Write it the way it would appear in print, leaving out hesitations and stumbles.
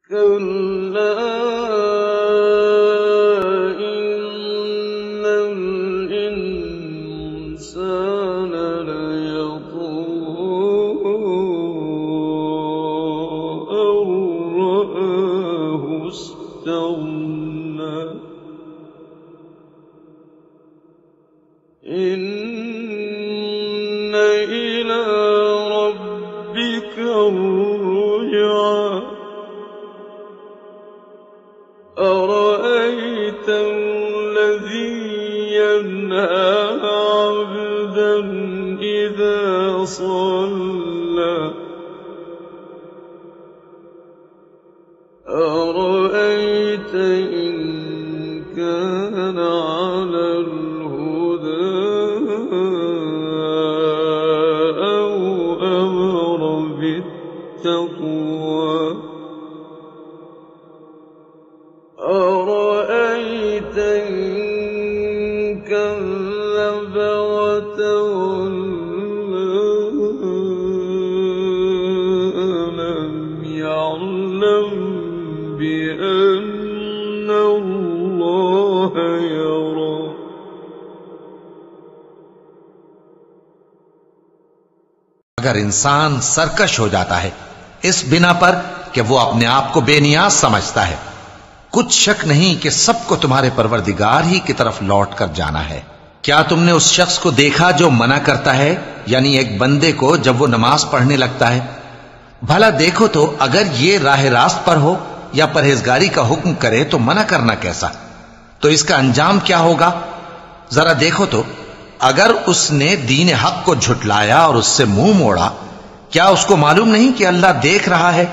كلا إن الإنسان ليطغى أن رآه استغنى إن إلى ربك الرجعى أرأيت الذي ينهى عبدا إذا صلى أرأيت إن كان على الهدى أو أمر بالتقوى أرأيت إن كذب وتولى ألم يعلم بأن الله يرى अगर इंसान सरकश हो जाता है इस बिना पर कि वो अपने आप को बेनियाज समझता है, कुछ शक नहीं कि सबको तुम्हारे परवरदिगार ही की तरफ लौट कर जाना है। क्या तुमने उस शख्स को देखा जो मना करता है, यानी एक बंदे को जब वो नमाज पढ़ने लगता है? भला देखो तो अगर ये राह रास्त पर हो या परहेजगारी का हुक्म करे तो मना करना कैसा, तो इसका अंजाम क्या होगा? जरा देखो तो अगर उसने दीन हक को झुटलाया और उससे मुंह मोड़ा, क्या उसको मालूम नहीं कि अल्लाह देख रहा है?